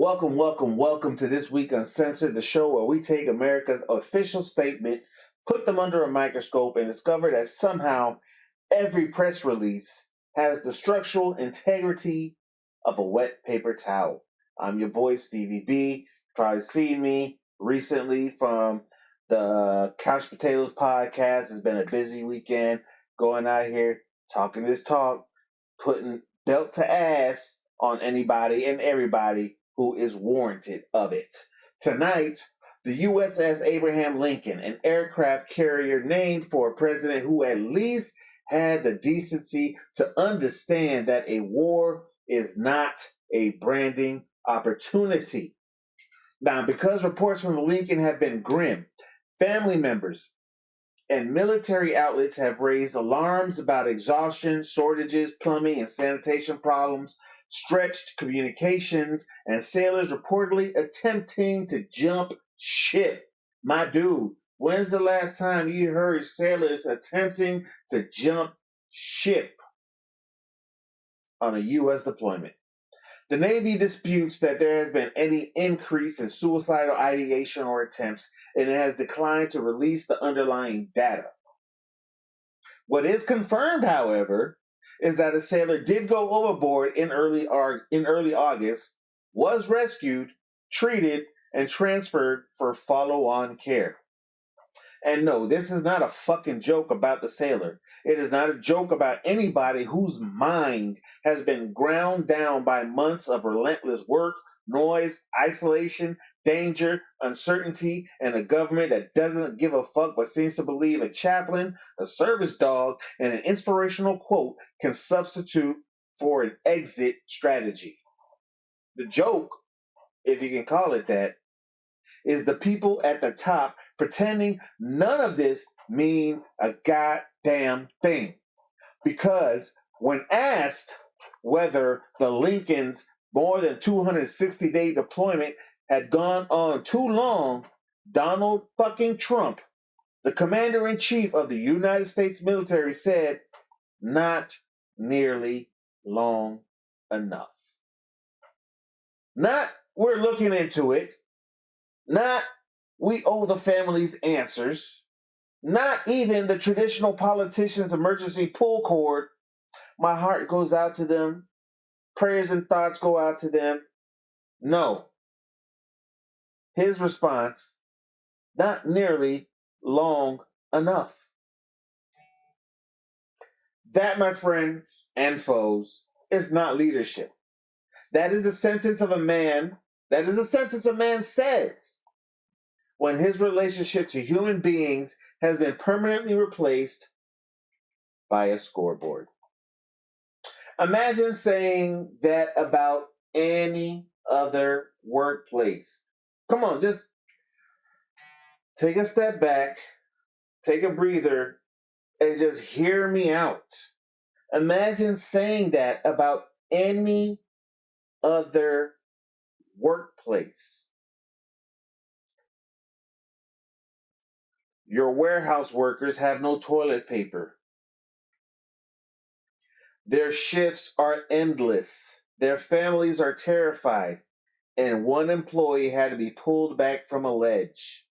welcome to this week Uncensored, the show where we take America's official statement, put them under a microscope, and discover that somehow every press release has the structural integrity of a wet paper towel. I'm your boy, Stevie B. You've probably seen me recently from the Couch Potatoes podcast. It's been a busy weekend going out here, talking this talk, putting belt to ass on anybody and everybody who is warranted of it. Tonight, the USS Abraham Lincoln, an aircraft carrier named for a president who at least had the decency to understand that a war is not a branding opportunity. Now, because reports from the Lincoln have been grim, family members and military outlets have raised alarms about exhaustion, shortages, plumbing and sanitation problems, stretched communications, and sailors reportedly attempting to jump ship. My dude, when's the last time you heard sailors attempting to jump ship on a U.S. deployment? The Navy disputes that there has been any increase in suicidal ideation or attempts, and it has declined to release the underlying data. What is confirmed, however, is that a sailor did go overboard in early August, was rescued, treated, and transferred for follow-on care. And no, this is not a fucking joke about the sailor. It is not a joke about anybody whose mind has been ground down by months of relentless work, noise, isolation, danger, uncertainty, and a government that doesn't give a fuck but seems to believe a chaplain, a service dog, and an inspirational quote can substitute for an exit strategy. The joke, if you can call it that, is the people at the top pretending none of this means a goddamn thing. Because when asked whether the Lincoln's more than 260-day deployment had gone on too long, Donald fucking Trump, the commander-in-chief of the United States military, said, not nearly long enough. Not, we're looking into it. Not, we owe the families answers. Not even the traditional politician's emergency pull cord. My heart goes out to them. Prayers and thoughts go out to them. No. His response, not nearly long enough. That, my friends and foes, is not leadership. That is the sentence of a man. That is the sentence a man says when his relationship to human beings has been permanently replaced by a scoreboard. Imagine saying that about any other workplace. Come on, just take a step back, take a breather, and just hear me out. Imagine saying that about any other workplace. Your warehouse workers have no toilet paper. Their shifts are endless. Their families are terrified. And one employee had to be pulled back from a ledge.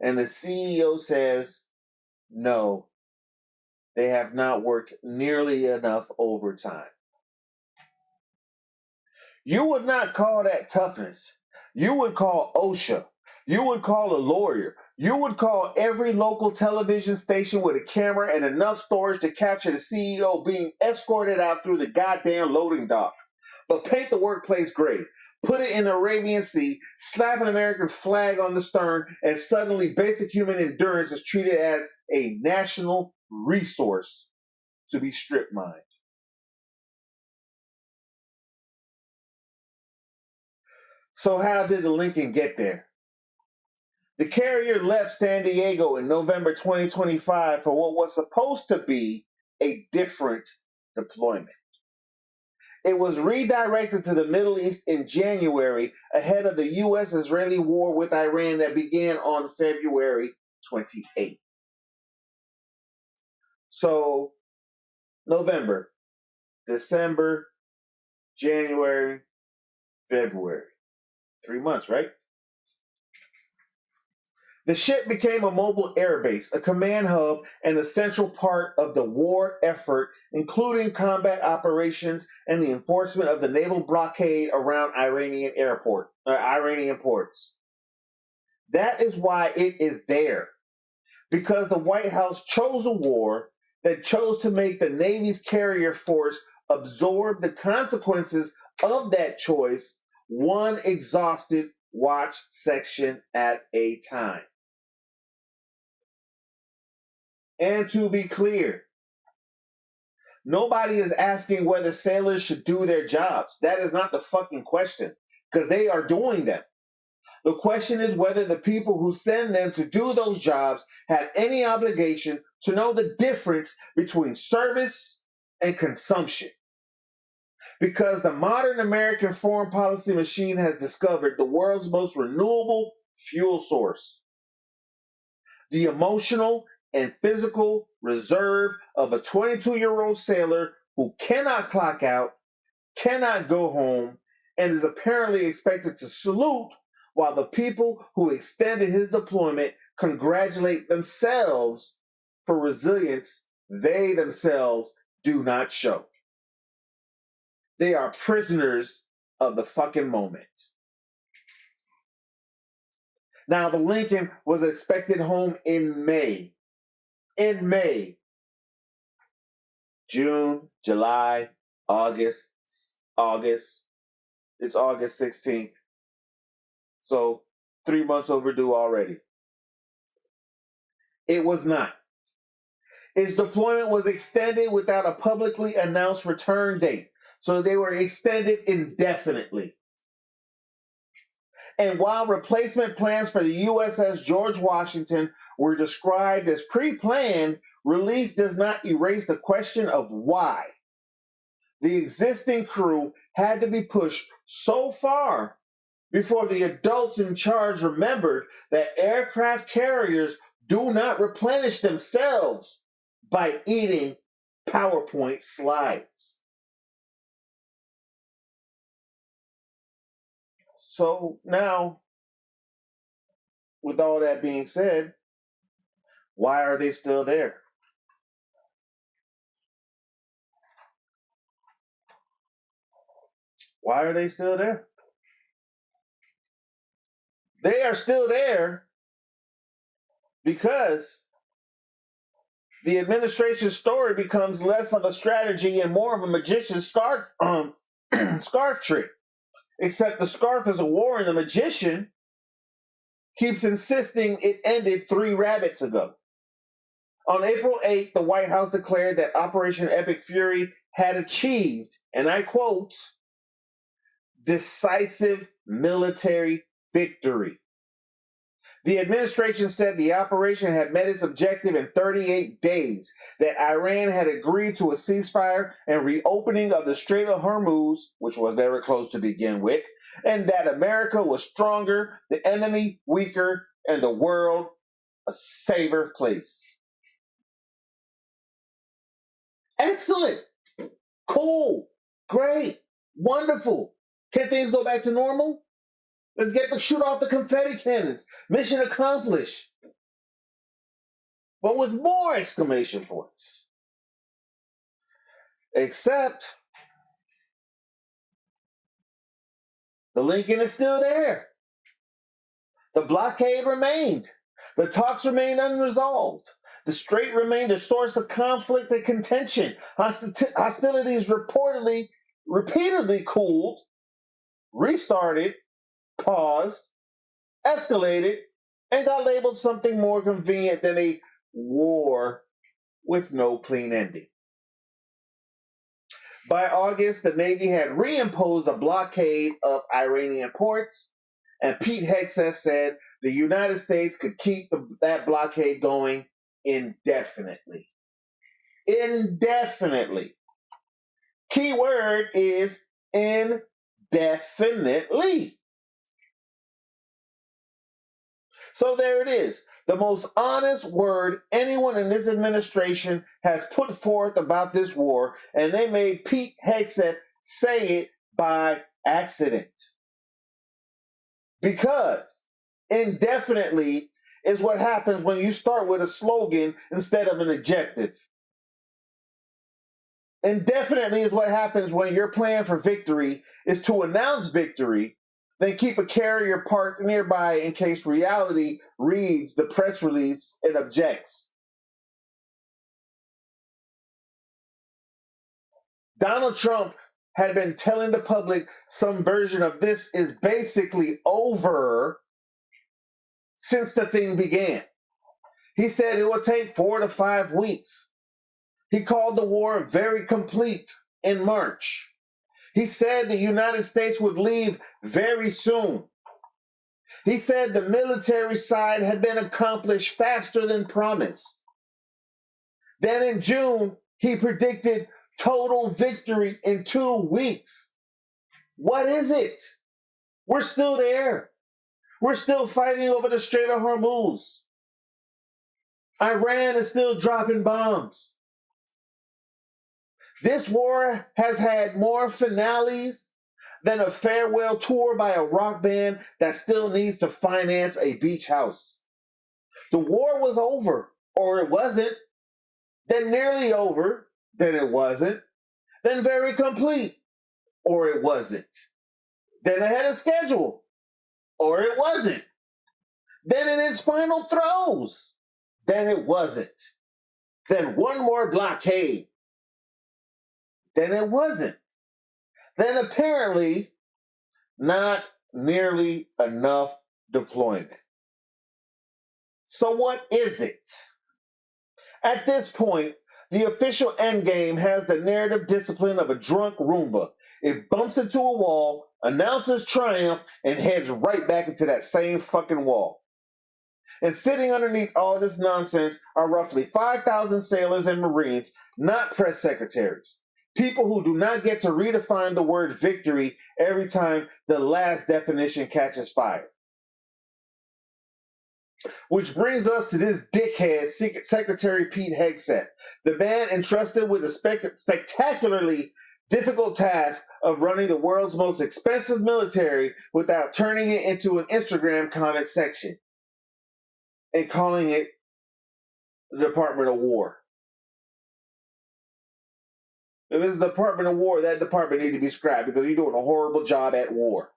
And the CEO says, no, they have not worked nearly enough overtime. You would not call that toughness. You would call OSHA. You would call a lawyer. You would call every local television station with a camera and enough storage to capture the CEO being escorted out through the goddamn loading dock. But paint the workplace gray. Put it in the Arabian Sea, slap an American flag on the stern, and suddenly basic human endurance is treated as a national resource to be strip mined. So how did the Lincoln get there? The carrier left San Diego in November 2025 for what was supposed to be a different deployment. It was redirected to the Middle East in January ahead of the U.S.-Israeli war with Iran that began on February 28th. So, November, December, January, February. 3 months, right? The ship became a mobile air base, a command hub, and a central part of the war effort, including combat operations and the enforcement of the naval blockade around Iranian ports. That is why it is there, because the White House chose a war that chose to make the Navy's carrier force absorb the consequences of that choice, one exhausted watch section at a time. And to be clear, nobody is asking whether sailors should do their jobs. That is not the fucking question, because they are doing them. The question is whether the people who send them to do those jobs have any obligation to know the difference between service and consumption. Because the modern American foreign policy machine has discovered the world's most renewable fuel source. The emotional and physical reserve of a 22-year-old sailor who cannot clock out, cannot go home, and is apparently expected to salute while the people who extended his deployment congratulate themselves for resilience they themselves do not show. They are prisoners of the fucking moment. Now, the Lincoln was expected home in May. June, July, August. It's August 16th. So 3 months overdue already. It was not. Its deployment was extended without a publicly announced return date. So they were extended indefinitely. And while replacement plans for the USS George Washington were described as pre-planned, relief does not erase the question of why. The existing crew had to be pushed so far before the adults in charge remembered that aircraft carriers do not replenish themselves by eating PowerPoint slides. So now, with all that being said, why are they still there? Why are they still there? They are still there because the administration's story becomes less of a strategy and more of a magician's scarf trick. Except the scarf is a war and the magician keeps insisting it ended 3 rabbits ago. On April 8th, the White House declared that Operation Epic Fury had achieved, and I quote, decisive military victory. The administration said the operation had met its objective in 38 days, that Iran had agreed to a ceasefire and reopening of the Strait of Hormuz, which was never closed to begin with, and that America was stronger, the enemy weaker, and the world a safer place. Excellent. Cool. Great. Wonderful. Can things go back to normal? Let's shoot off the confetti cannons. Mission accomplished. But with more exclamation points. Except the Lincoln is still there. The blockade remained. The talks remained unresolved. The strait remained a source of conflict and contention. Hostilities repeatedly cooled, restarted, paused, escalated, and got labeled something more convenient than a war with no clean ending. By August, the Navy had reimposed a blockade of Iranian ports, and Pete Hegseth said the United States could keep that blockade going indefinitely. Indefinitely. Key word is indefinitely. So there it is. The most honest word anyone in this administration has put forth about this war, and they made Pete Hegseth say it by accident. Because indefinitely is what happens when you start with a slogan instead of an adjective. Indefinitely is what happens when your plan for victory is to announce victory, then keep a carrier parked nearby in case reality reads the press release and objects. Donald Trump had been telling the public some version of this is basically over since the thing began. He said it would take 4 to 5 weeks. He called the war very complete in March. He said the United States would leave very soon. He said the military side had been accomplished faster than promised. Then in June, he predicted total victory in 2 weeks. What is it? We're still there. We're still fighting over the Strait of Hormuz. Iran is still dropping bombs. This war has had more finales than a farewell tour by a rock band that still needs to finance a beach house. The war was over, or it wasn't, then nearly over, then it wasn't, then very complete, or it wasn't, then ahead of schedule, or it wasn't, then in its final throes, then it wasn't, then one more blockade, then it wasn't, then apparently not nearly enough deployment. So what is it? At this point, the official endgame has the narrative discipline of a drunk Roomba. It bumps into a wall, announces triumph, and heads right back into that same fucking wall. And sitting underneath all this nonsense are roughly 5,000 sailors and Marines, not press secretaries. People who do not get to redefine the word victory every time the last definition catches fire. Which brings us to this dickhead, Secretary Pete Hegseth, the man entrusted with the spectacularly difficult task of running the world's most expensive military without turning it into an Instagram comment section and calling it the Department of War. If it's the Department of War, that department needs to be scrapped because he's doing a horrible job at war.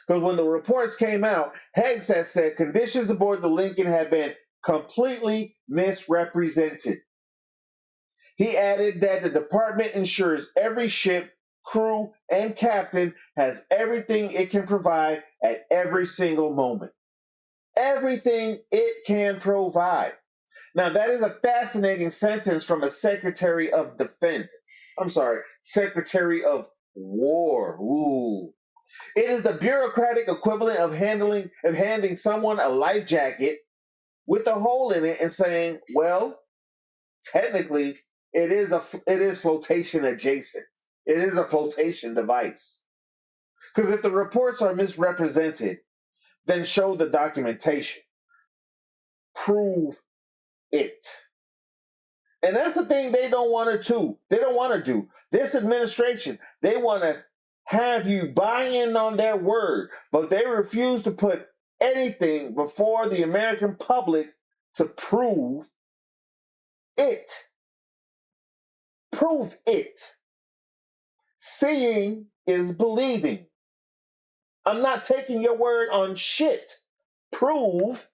Because when the reports came out, Hegseth said conditions aboard the Lincoln had been completely misrepresented. He added that the department ensures every ship, crew, and captain has everything it can provide at every single moment. Everything it can provide. Now, that is a fascinating sentence from a Secretary of Defense. Secretary of War. Ooh. It is the bureaucratic equivalent of handing someone a life jacket with a hole in it and saying, well, technically, it is flotation adjacent. It is a flotation device. Because if the reports are misrepresented, then show the documentation. Prove it. And that's the thing they don't want to do. They don't want to do. This administration, they want to have you buy in on their word, but they refuse to put anything before the American public to prove it. Prove it. Seeing is believing. I'm not taking your word on shit. Prove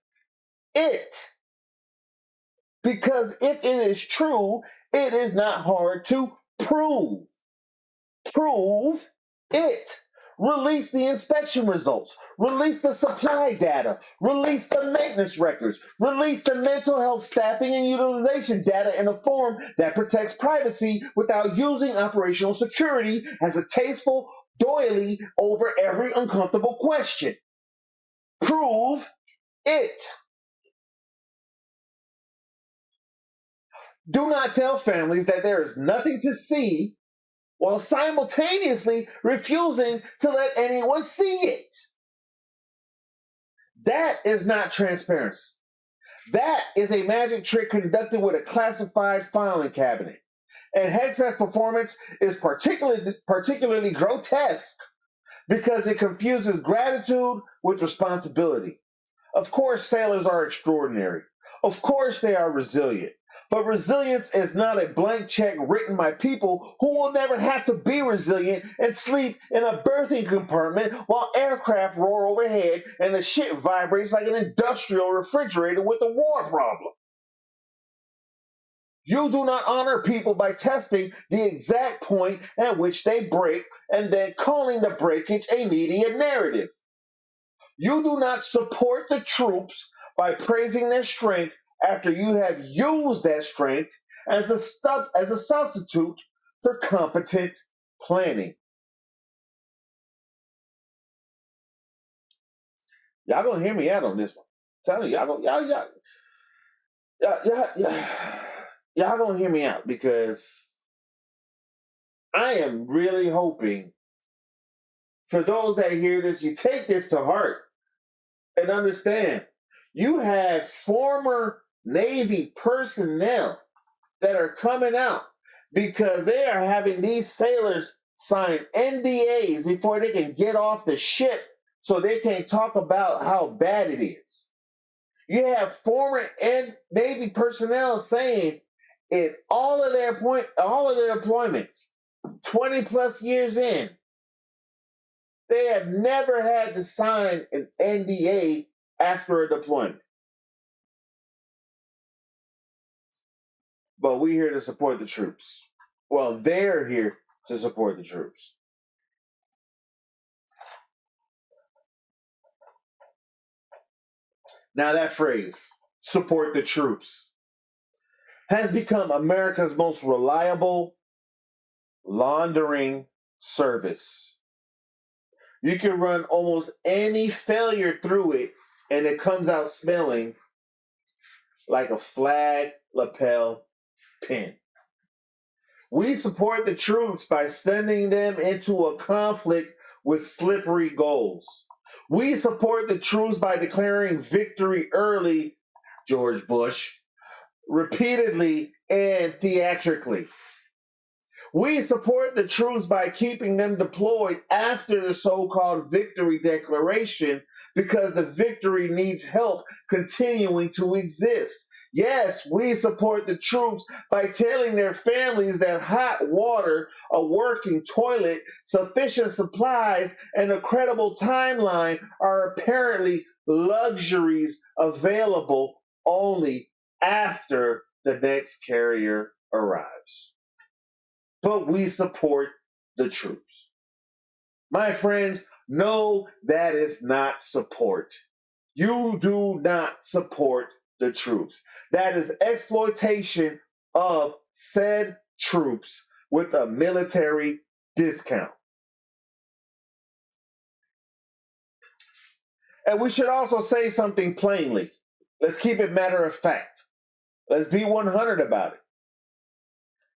it. Because if it is true, it is not hard to prove. Prove it. Release the inspection results. Release the supply data. Release the maintenance records. Release the mental health staffing and utilization data in a form that protects privacy without using operational security as a tasteful doily over every uncomfortable question. Prove it. Do not tell families that there is nothing to see while simultaneously refusing to let anyone see it. That is not transparency. That is a magic trick conducted with a classified filing cabinet. And Hegseth's performance is particularly grotesque because it confuses gratitude with responsibility. Of course, sailors are extraordinary. Of course, they are resilient. But resilience is not a blank check written by people who will never have to be resilient and sleep in a berthing compartment while aircraft roar overhead and the shit vibrates like an industrial refrigerator with a war problem. You do not honor people by testing the exact point at which they break and then calling the breakage a media narrative. You do not support the troops by praising their strength after you have used that strength as a substitute for competent planning. Y'all gonna hear me out on this one. I'm telling you, y'all gonna hear me out, because I am really hoping for those that hear this, you take this to heart and understand. You have former Navy personnel that are coming out because they are having these sailors sign NDAs before they can get off the ship so they can't talk about how bad it is. You have former Navy personnel saying in all of their deployments, 20 plus years in, they have never had to sign an NDA after a deployment. But we're here to support the troops. Well, they're here to support the troops. Now that phrase, support the troops, has become America's most reliable laundering service. You can run almost any failure through it and it comes out smelling like a flag lapel pin. We support the troops by sending them into a conflict with slippery goals. We support the troops by declaring victory early, George Bush, repeatedly and theatrically. We support the troops by keeping them deployed after the so-called victory declaration because the victory needs help continuing to exist. Yes, we support the troops by telling their families that hot water, a working toilet, sufficient supplies, and a credible timeline are apparently luxuries available only after the next carrier arrives. But we support the troops. My friends, no, that is not support. You do not support the troops. That is exploitation of said troops with a military discount. And we should also say something plainly. Let's keep it matter of fact. Let's be 100 about it.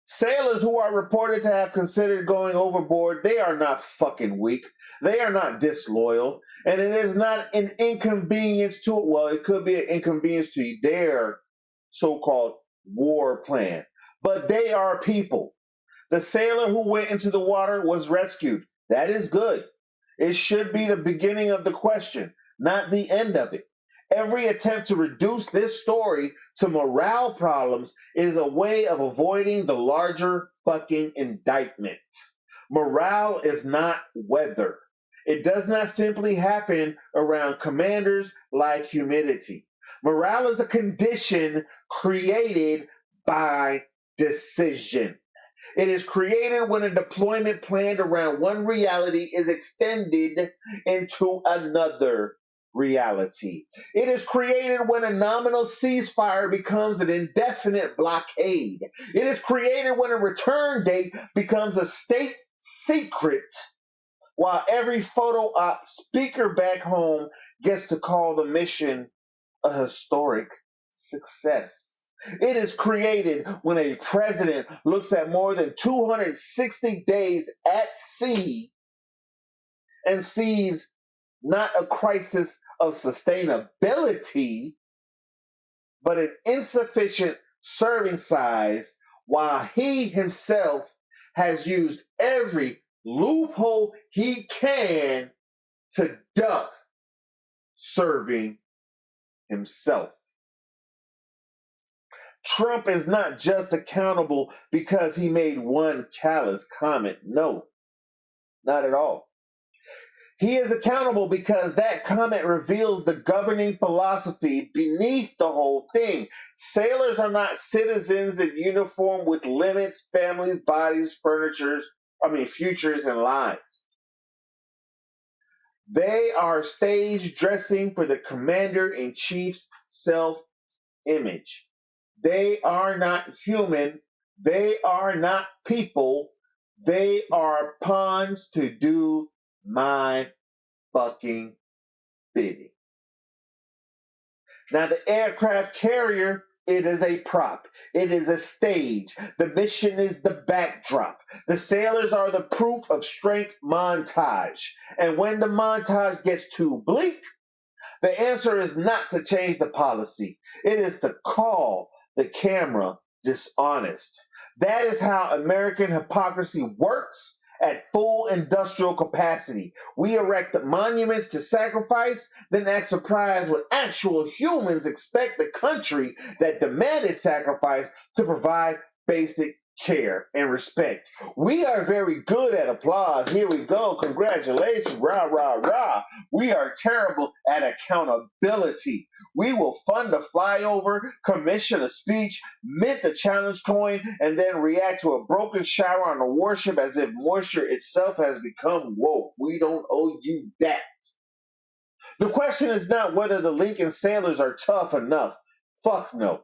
Sailors who are reported to have considered going overboard, they are not fucking weak. They are not disloyal. And it is not an inconvenience to, well, it could be an inconvenience to their so-called war plan. But they are people. The sailor who went into the water was rescued. That is good. It should be the beginning of the question, not the end of it. Every attempt to reduce this story to morale problems is a way of avoiding the larger fucking indictment. Morale is not weather. It does not simply happen around commanders like humidity. Morale is a condition created by decision. It is created when a deployment planned around one reality is extended into another reality. It is created when a nominal ceasefire becomes an indefinite blockade. It is created when a return date becomes a state secret, while every photo op speaker back home gets to call the mission a historic success. It is created when a president looks at more than 260 days at sea and sees not a crisis of sustainability, but an insufficient serving size, while he himself has used every loophole he can to duck serving himself. Trump is not just accountable because he made one callous comment. No, not at all. He is accountable because that comment reveals the governing philosophy beneath the whole thing. Sailors are not citizens in uniform with limits, families, bodies, futures, and lives. They are stage dressing for the commander-in-chief's self-image. They are not human. They are not people. They are pawns to do my fucking bidding. Now, the aircraft carrier, it is a prop. It is a stage. The mission is the backdrop. The sailors are the proof of strength montage. And when the montage gets too bleak, the answer is not to change the policy. It is to call the camera dishonest. That is how American hypocrisy works at full industrial capacity. We erect monuments to sacrifice, then act surprised when actual humans expect the country that demanded sacrifice to provide basic care and respect. We are very good at applause. Here we go. Congratulations. Rah, rah, rah. We are terrible at accountability. We will fund a flyover, commission a speech, mint a challenge coin, and then react to a broken shower on a warship as if moisture itself has become woke. We don't owe you that. The question is not whether the Lincoln sailors are tough enough. Fuck no.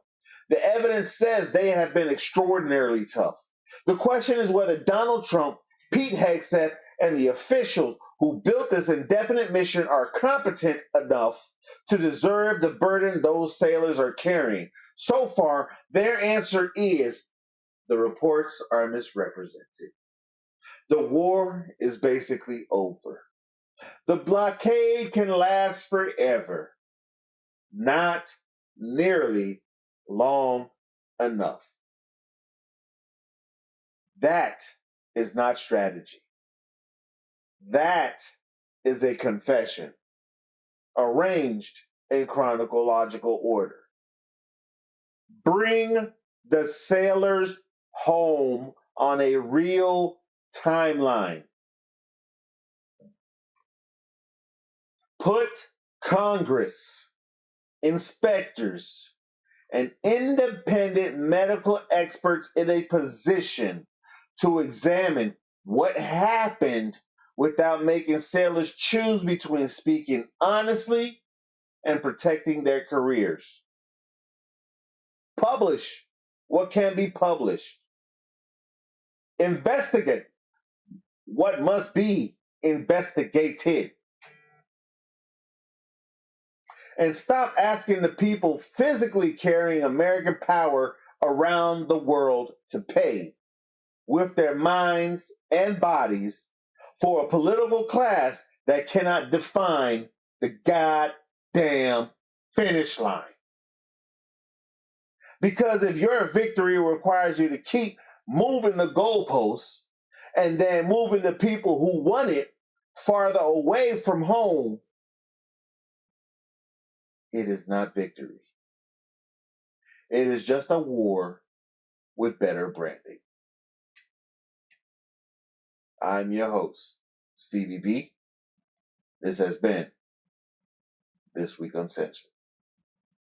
The evidence says they have been extraordinarily tough. The question is whether Donald Trump, Pete Hegseth, and the officials who built this indefinite mission are competent enough to deserve the burden those sailors are carrying. So far, their answer is the reports are misrepresented. The war is basically over. The blockade can last forever. Not nearly long enough. That is not strategy. That is a confession, arranged in chronological order. Bring the sailors home on a real timeline. Put Congress, inspectors, and independent medical experts in a position to examine what happened without making sailors choose between speaking honestly and protecting their careers. Publish what can be published. Investigate what must be investigated. And stop asking the people physically carrying American power around the world to pay with their minds and bodies for a political class that cannot define the goddamn finish line. Because if your victory requires you to keep moving the goalposts and then moving the people who won it farther away from home, it is not victory. It is just a war with better branding. I'm your host, Stevie B. This has been This Week Uncensored.